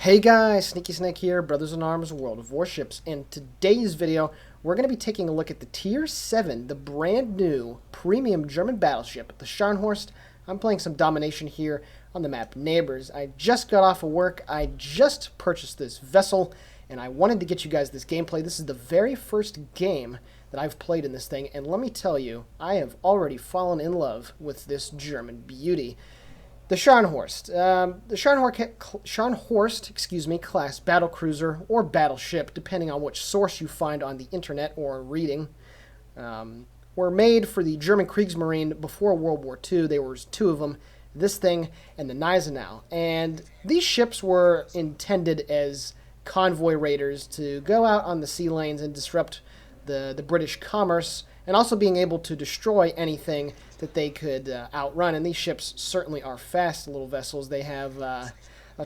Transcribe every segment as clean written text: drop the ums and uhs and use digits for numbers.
Hey guys, Sneaky Snake here, Brothers in Arms, World of Warships. In today's video, we're going to be taking a look at the Tier 7, the brand new premium German battleship, the Scharnhorst. I'm playing some domination here on the map Neighbors. I just got off of work, I just purchased this vessel, and I wanted to get you guys this gameplay. This is the very first game that I've played in this thing, and let me tell you, I have already fallen in love with this German beauty. The Scharnhorst. The Scharnhorst, class battlecruiser or battleship, depending on which source you find on the internet or reading, were made for the German Kriegsmarine before World War II. There was two of them, this thing and the Gneisenau. And these ships were intended as convoy raiders to go out on the sea lanes and disrupt the British commerce, and also being able to destroy anything that they could outrun. And these ships certainly are fast little vessels. They have a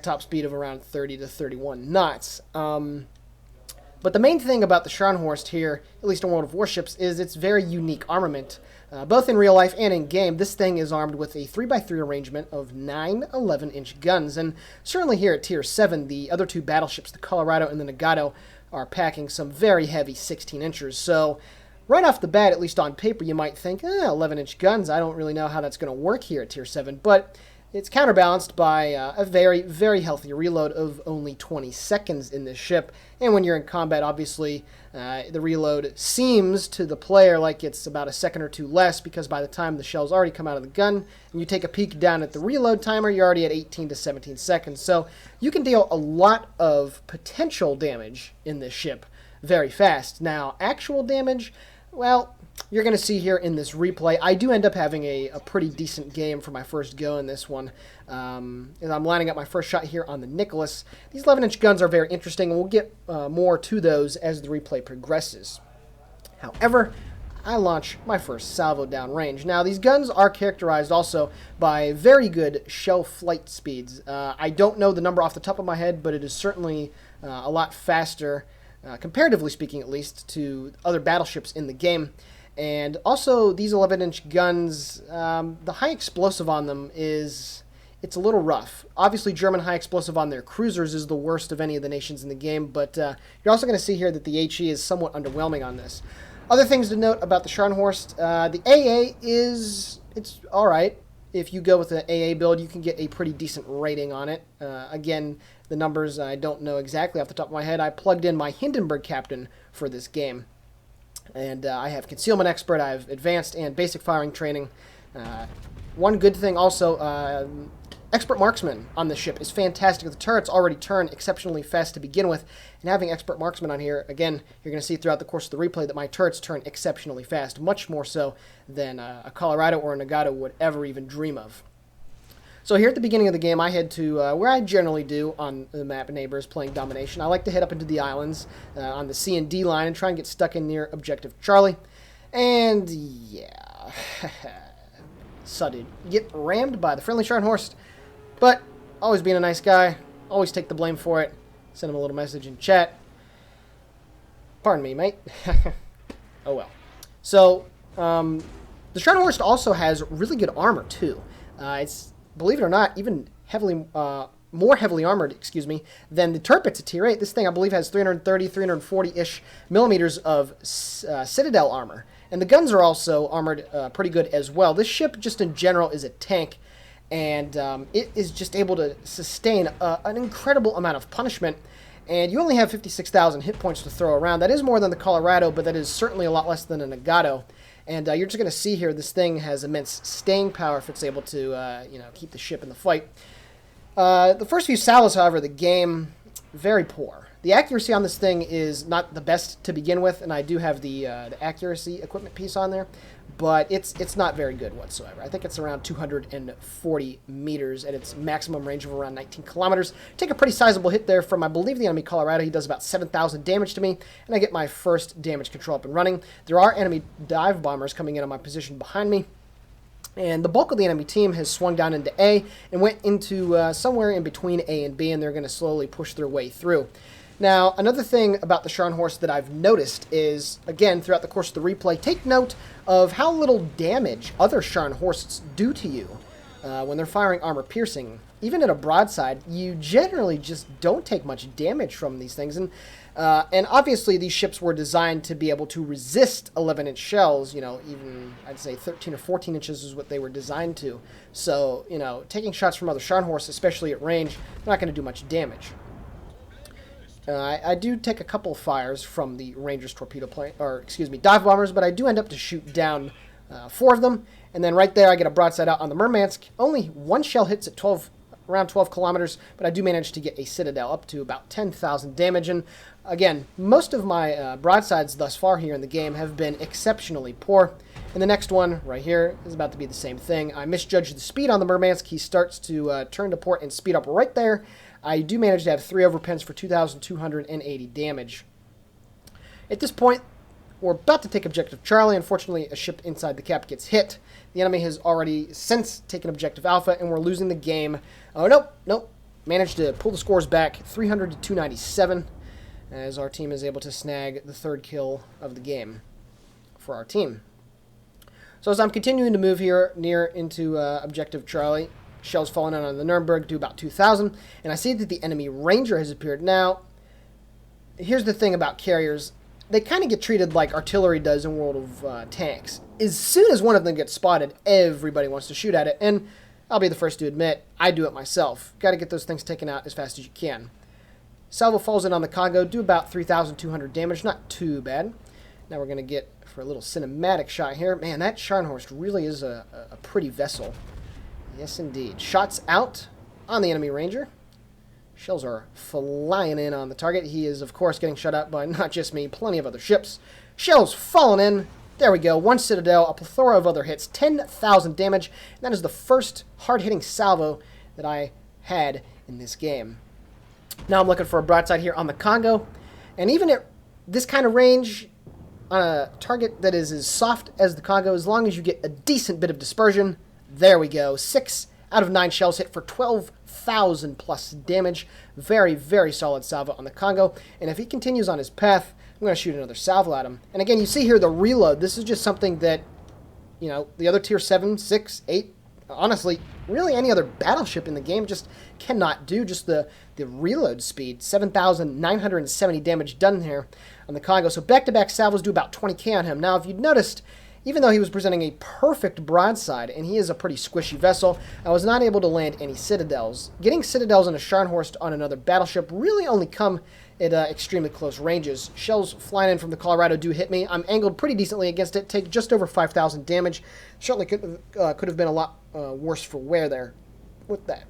top speed of around 30 to 31 knots. But the main thing about the Scharnhorst here, at least in World of Warships, is its very unique armament. Both in real life and in game, this thing is armed with a 3x3 arrangement of 9 11-inch guns. And certainly here at Tier 7, the other two battleships, the Colorado and the Nagato, are packing some very heavy 16-inchers. So right off the bat, at least on paper, you might think, 11-inch guns, I don't really know how that's going to work here at Tier 7. But it's counterbalanced by a very, very healthy reload of only 20 seconds in this ship. And when you're in combat, obviously, the reload seems to the player like it's about a second or two less, because by the time the shells already come out of the gun and you take a peek down at the reload timer, you're already at 18 to 17 seconds. So you can deal a lot of potential damage in this ship very fast. Now, actual damage, well, you're going to see here in this replay, I do end up having a pretty decent game for my first go in this one. As I'm lining up my first shot here on the Nicholas. These 11-inch guns are very interesting, and we'll get more to those as the replay progresses. However, I launch my first salvo downrange. Now, these guns are characterized also by very good shell flight speeds. I don't know the number off the top of my head, but it is certainly a lot faster, comparatively speaking at least, to other battleships in the game. And also, these 11-inch guns, the high explosive on them it's a little rough. Obviously, German high explosive on their cruisers is the worst of any of the nations in the game, but you're also going to see here that the HE is somewhat underwhelming on this. Other things to note about the Scharnhorst, the AA it's all right. If you go with the AA build, you can get a pretty decent rating on it. Again, the numbers I don't know exactly off the top of my head. I plugged in my Hindenburg captain for this game. And I have Concealment Expert, I have Advanced and Basic Firing Training. One good thing also, Expert Marksman on this ship is fantastic. The turrets already turn exceptionally fast to begin with, and having Expert Marksman on here, again, you're going to see throughout the course of the replay that my turrets turn exceptionally fast, much more so than a Colorado or a Nagato would ever even dream of. So here at the beginning of the game, I head to where I generally do on the map Neighbors playing domination. I like to head up into the islands on the C and D line and try and get stuck in near Objective Charlie. And yeah, sudden. You get rammed by the friendly Scharnhorst, but always being a nice guy, always take the blame for it. Send him a little message in chat. Pardon me, mate. Oh well. So the Scharnhorst also has really good armor too. It's, believe it or not, even heavily, more heavily armored, than the Tirpitz at Tier 8. This thing, I believe, has 330, 340-ish millimeters of Citadel armor. And the guns are also armored pretty good as well. This ship, just in general, is a tank, and it is just able to sustain an incredible amount of punishment. And you only have 56,000 hit points to throw around. That is more than the Colorado, but that is certainly a lot less than a Nagato. And you're just going to see here, this thing has immense staying power if it's able to, keep the ship in the fight. The first few salvos, however, the game, very poor. The accuracy on this thing is not the best to begin with, and I do have the accuracy equipment piece on there, but it's not very good whatsoever. I think it's around 240 meters at its maximum range of around 19 kilometers. Take a pretty sizable hit there from, I believe, the enemy Colorado. He does about 7,000 damage to me, and I get my first damage control up and running. There are enemy dive bombers coming in on my position behind me, and the bulk of the enemy team has swung down into A and went into somewhere in between A and B, and they're going to slowly push their way through. Now, another thing about the Scharnhorst that I've noticed is, again, throughout the course of the replay, take note of how little damage other Scharnhorsts do to you when they're firing armor-piercing even at a broadside, you generally just don't take much damage from these things. And obviously these ships were designed to be able to resist 11-inch shells. You know, even I'd say 13 or 14 inches is what they were designed to. So, you know, taking shots from other Scharnhorsts, especially at range, they're not going to do much damage. I do take a couple of fires from the Rangers torpedo plane, or excuse me, dive bombers, but I do end up to shoot down 4 of them. And then right there, I get a broadside out on the Murmansk. Only 1 shell hits at around 12 kilometers, but I do manage to get a Citadel up to about 10,000 damage. And again, most of my broadsides thus far here in the game have been exceptionally poor. And the next one right here is about to be the same thing. I misjudged the speed on the Murmansk. He starts to turn to port and speed up right there. I do manage to have 3 overpens for 2,280 damage. At this point, we're about to take Objective Charlie. Unfortunately, a ship inside the cap gets hit. The enemy has already since taken Objective Alpha, and we're losing the game. Oh, nope. Managed to pull the scores back, 300 to 297, as our team is able to snag the 3rd kill of the game for our team. So as I'm continuing to move here near into Objective Charlie, shells falling in on the Nuremberg to about 2,000, and I see that the enemy Ranger has appeared. Now, here's the thing about carriers. They kind of get treated like artillery does in World of Tanks. As soon as one of them gets spotted, everybody wants to shoot at it, and I'll be the first to admit, I do it myself. Got to get those things taken out as fast as you can. Salvo falls in on the Congo, do about 3,200 damage, not too bad. Now we're going to get for a little cinematic shot here. Man, that Scharnhorst really is a pretty vessel. Yes, indeed. Shots out on the enemy Ranger. Shells are flying in on the target. He is, of course, getting shot out by not just me, plenty of other ships. Shells falling in. There we go. 1 Citadel, a plethora of other hits, 10,000 damage. And that is the first hard-hitting salvo that I had in this game. Now I'm looking for a broadside here on the Congo. And even at this kind of range, on a target that is as soft as the Congo, as long as you get a decent bit of dispersion, there we go. 6 out of 9 shells hit for 12,000 plus damage. Very, very solid salvo on the Congo. And if he continues on his path, I'm going to shoot another salvo at him. And again, you see here the reload. This is just something that, you know, the other tier 7, 6, 8, honestly, really any other battleship in the game just cannot do. Just the reload speed. 7,970 damage done here on the Congo. So back-to-back salvos do about 20k on him. Now, if you'd noticed, even though he was presenting a perfect broadside, and he is a pretty squishy vessel, I was not able to land any Citadels. Getting Citadels in a Scharnhorst on another battleship really only come at extremely close ranges. Shells flying in from the Colorado do hit me. I'm angled pretty decently against it, take just over 5,000 damage. Certainly could have been a lot worse for wear there with that.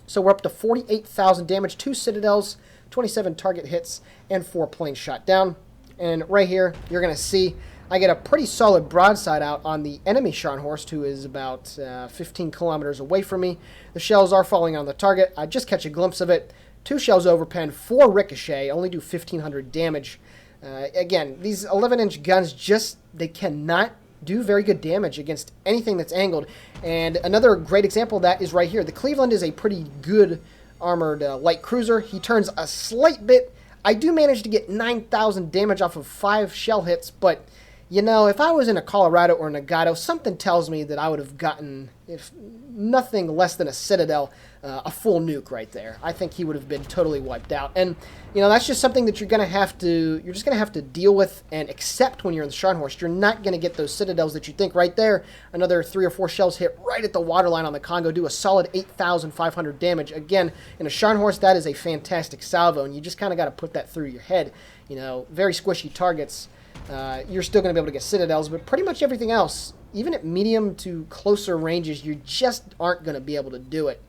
So we're up to 48,000 damage, 2 Citadels, 27 target hits, and 4 planes shot down. And right here, you're going to see I get a pretty solid broadside out on the enemy Scharnhorst, who is about 15 kilometers away from me. The shells are falling on the target. I just catch a glimpse of it. 2 shells overpen, 4 ricochet, only do 1,500 damage. Again, these 11-inch guns they cannot do very good damage against anything that's angled. And another great example of that is right here. The Cleveland is a pretty good armored light cruiser. He turns a slight bit. I do manage to get 9,000 damage off of 5 shell hits, but you know, if I was in a Colorado or Nagato, something tells me that I would have gotten, if nothing less than a Citadel, a full nuke right there. I think he would have been totally wiped out. And, you know, that's just something that you're just going to have to deal with and accept when you're in the Scharnhorst. You're not going to get those Citadels that you think right there. Another 3 or 4 shells hit right at the waterline on the Congo, do a solid 8,500 damage. Again, in a Scharnhorst, that is a fantastic salvo, and you just kind of got to put that through your head. You know, very squishy targets. You're still going to be able to get Citadels, but pretty much everything else, even at medium to closer ranges, you just aren't going to be able to do it.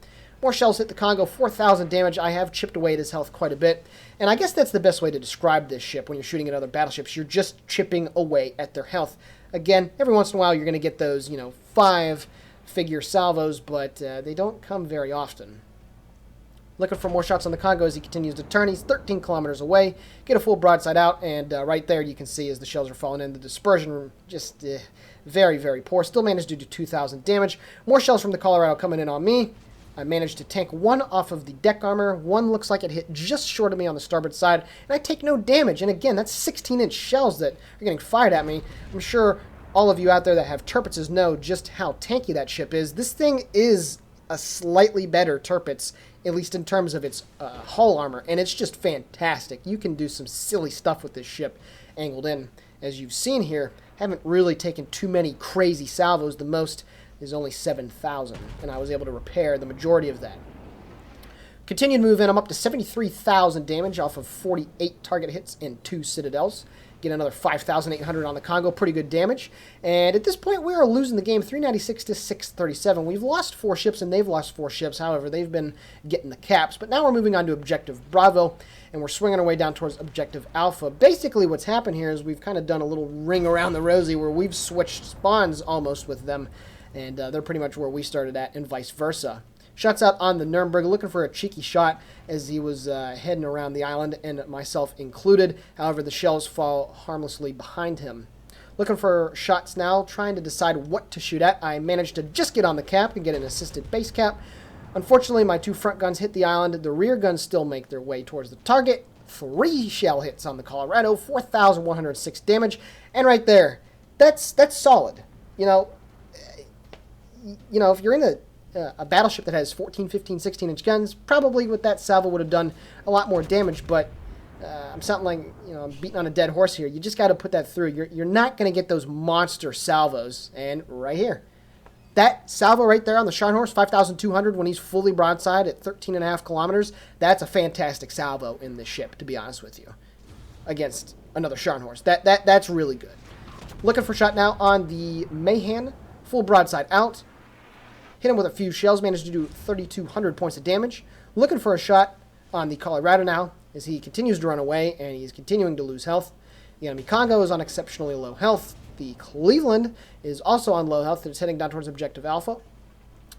More shells hit the Congo, 4,000 damage. I have chipped away at his health quite a bit, and I guess that's the best way to describe this ship when you're shooting at other battleships. You're just chipping away at their health. Again, every once in a while you're going to get those, 5-figure salvos, but they don't come very often. Looking for more shots on the Congo as he continues to turn. He's 13 kilometers away. Get a full broadside out, and right there you can see as the shells are falling in, the dispersion just very, very poor. Still managed to do 2,000 damage. More shells from the Colorado coming in on me. I managed to tank 1 off of the deck armor. 1 looks like it hit just short of me on the starboard side, and I take no damage. And again, that's 16-inch shells that are getting fired at me. I'm sure all of you out there that have Tirpitzes know just how tanky that ship is. This thing is a slightly better Tirpitz, at least in terms of its hull armor, and it's just fantastic. You can do some silly stuff with this ship angled in. As you've seen here, haven't really taken too many crazy salvos. The most is only 7,000, and I was able to repair the majority of that. Continue to move in. I'm up to 73,000 damage off of 48 target hits and 2 citadels. Get another 5,800 on the Congo. Pretty good damage. And at this point, we are losing the game 396 to 637. We've lost 4 ships, and they've lost 4 ships. However, they've been getting the caps. But now we're moving on to Objective Bravo, and we're swinging our way down towards Objective Alpha. Basically, what's happened here is we've kind of done a little ring around the rosy where we've switched spawns almost with them, and they're pretty much where we started at, and vice versa. Shots out on the Nuremberg, looking for a cheeky shot as he was heading around the island, and myself included. However, the shells fall harmlessly behind him. Looking for shots now, trying to decide what to shoot at. I managed to just get on the cap and get an assisted base cap. Unfortunately, my 2 front guns hit the island. The rear guns still make their way towards the target. 3 shell hits on the Colorado, 4,106 damage, and right there, that's solid. You know, if you're in a battleship that has 14, 15, 16-inch guns, probably with that salvo would have done a lot more damage, but I'm sounding like, I'm beating on a dead horse here. You just got to put that through. You're not going to get those monster salvos, and right here. That salvo right there on the Scharnhorst, 5,200 when he's fully broadside at 13.5 kilometers, that's a fantastic salvo in this ship, to be honest with you, against another Scharnhorst. That's really good. Looking for shot now on the Mayhan, full broadside out. Hit him with a few shells, managed to do 3,200 points of damage. Looking for a shot on the Colorado now as he continues to run away and he's continuing to lose health. The enemy Congo is on exceptionally low health. The Cleveland is also on low health. It's heading down towards Objective Alpha.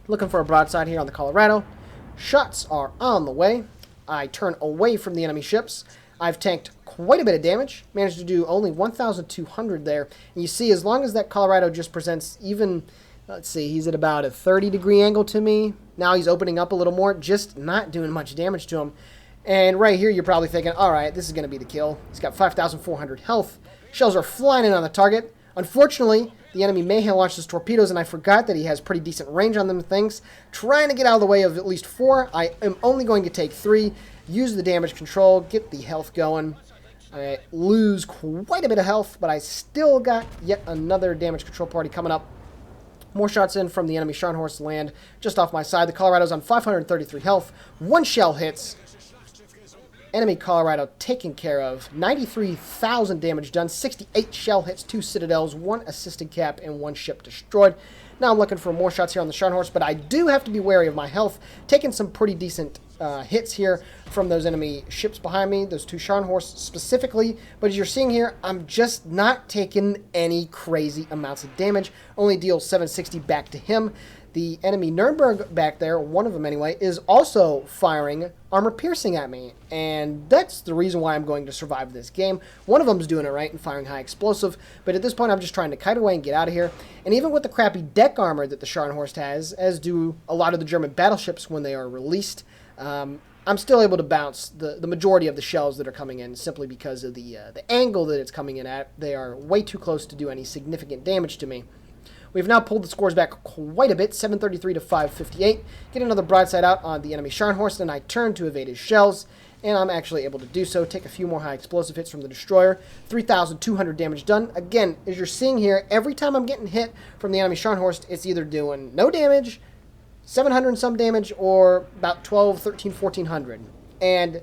Looking for a broadside here on the Colorado. Shots are on the way. I turn away from the enemy ships. I've tanked quite a bit of damage. Managed to do only 1,200 there. And you see, as long as that Colorado just presents even... Let's see, he's at about a 30-degree angle to me. Now he's opening up a little more, just not doing much damage to him. And right here, you're probably thinking, all right, this is going to be the kill. He's got 5,400 health. Shells are flying in on the target. Unfortunately, the enemy Mayhem launched his torpedoes, and I forgot that he has pretty decent range on them things. Trying to get out of the way of at least 4. I am only going to take 3. Use the damage control, get the health going. I lose quite a bit of health, but I still got yet another damage control party coming up. More shots in from the enemy Scharnhorst land just off my side. The Colorado's on 533 health. 1 shell hits. Enemy Colorado taken care of. 93,000 damage done. 68 shell hits, 2 citadels, 1 assisted cap, and 1 ship destroyed. Now I'm looking for more shots here on the Scharnhorst, but I do have to be wary of my health. Taking some pretty decent hits here from those enemy ships behind me, those 2 Scharnhorsts specifically. But as you're seeing here, I'm just not taking any crazy amounts of damage. Only deal 760 back to him. The enemy Nuremberg back there, one of them anyway, is also firing armor piercing at me. And that's the reason why I'm going to survive this game. One of them's doing it right and firing high explosive. But at this point, I'm just trying to kite away and get out of here. And even with the crappy deck armor that the Scharnhorst has, as do a lot of the German battleships when they are released, I'm still able to bounce the majority of the shells that are coming in simply because of the angle that it's coming in at. They are way too close to do any significant damage to me. We've now pulled the scores back quite a bit, 733 to 558. Get another broadside out on the enemy Scharnhorst, and I turn to evade his shells, and I'm actually able to do so. Take a few more high explosive hits from the destroyer. 3,200 damage done. Again, as you're seeing here, every time I'm getting hit from the enemy Scharnhorst, it's either doing no damage, 700 and some damage, or about 12, 13, 1,400. And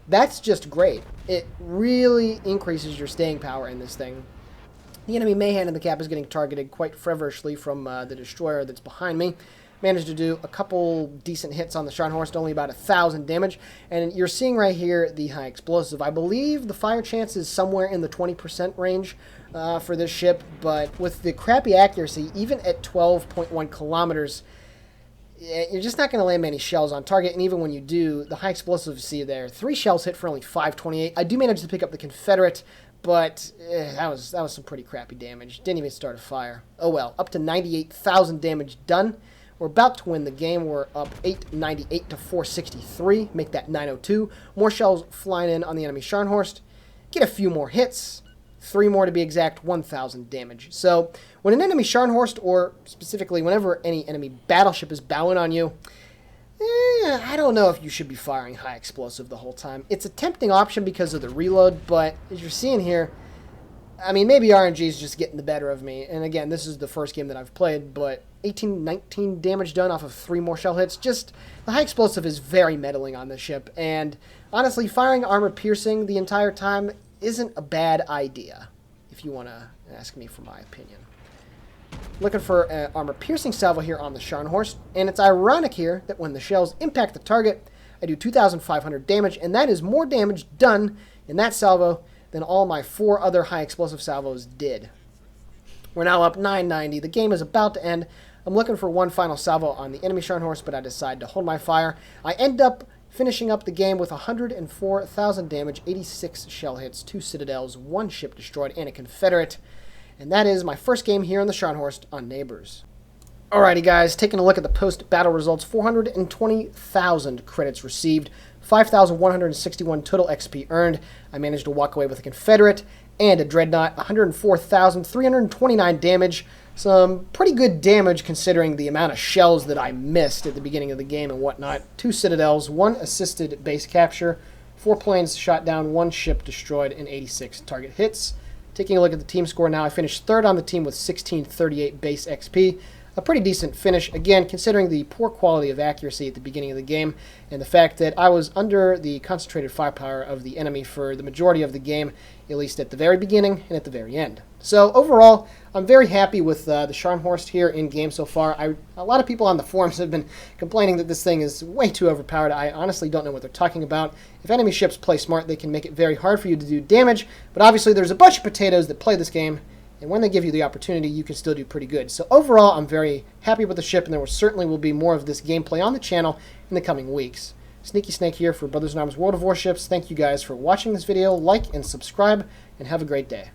that's just great. It really increases your staying power in this thing. The enemy Mayhem in the cap is getting targeted quite feverishly from the destroyer that's behind me. Managed to do a couple decent hits on the Scharnhorst, only about 1,000 damage. And you're seeing right here the high explosive. I believe the fire chance is somewhere in the 20% range for this ship. But with the crappy accuracy, even at 12.1 kilometers, you're just not going to land many shells on target. And even when you do, the high explosive you see there, 3 shells hit for only 528. I do manage to pick up the Confederate, but that was some pretty crappy damage. Didn't even start a fire. Oh well, up to 98,000 damage done. We're about to win the game. We're up 898 to 463. Make that 902. More shells flying in on the enemy Scharnhorst. Get a few more hits. 3 more to be exact, 1,000 damage. So when an enemy Scharnhorst, or specifically whenever any enemy battleship is bowing on you, I don't know if you should be firing high explosive the whole time. It's a tempting option because of the reload, but as you're seeing here, I mean, maybe RNG is just getting the better of me. And again, this is the first game that I've played, but 18, 19 damage done off of 3 more shell hits. Just, the high explosive is very meddling on this ship. And honestly, firing armor piercing the entire time isn't a bad idea, if you want to ask me for my opinion. Looking for an armor-piercing salvo here on the Scharnhorst, and it's ironic here that when the shells impact the target, I do 2,500 damage, and that is more damage done in that salvo than all my 4 other high-explosive salvos did. We're now up 990. The game is about to end. I'm looking for one final salvo on the enemy Scharnhorst, but I decide to hold my fire. I end up finishing up the game with 104,000 damage, 86 shell hits, 2 citadels, 1 ship destroyed, and a Confederate. And that is my first game here on the Scharnhorst on Neighbors. Alrighty guys, taking a look at the post-battle results, 420,000 credits received, 5,161 total XP earned. I managed to walk away with a Confederate and a Dreadnought, 104,329 damage. Some pretty good damage considering the amount of shells that I missed at the beginning of the game and whatnot. 2 citadels, 1 assisted base capture, 4 planes shot down, 1 ship destroyed, and 86 target hits. Taking a look at the team score now, I finished 3rd on the team with 1638 base XP. A pretty decent finish, again, considering the poor quality of accuracy at the beginning of the game and the fact that I was under the concentrated firepower of the enemy for the majority of the game, at least at the very beginning and at the very end. So overall, I'm very happy with the Scharnhorst here in game so far. A lot of people on the forums have been complaining that this thing is way too overpowered. I honestly don't know what they're talking about. If enemy ships play smart, they can make it very hard for you to do damage, but obviously there's a bunch of potatoes that play this game, and when they give you the opportunity, you can still do pretty good. So overall, I'm very happy with the ship, and there certainly will be more of this gameplay on the channel in the coming weeks. Sneaky Snake here for Brothers in Arms World of Warships. Thank you guys for watching this video. Like and subscribe, and have a great day.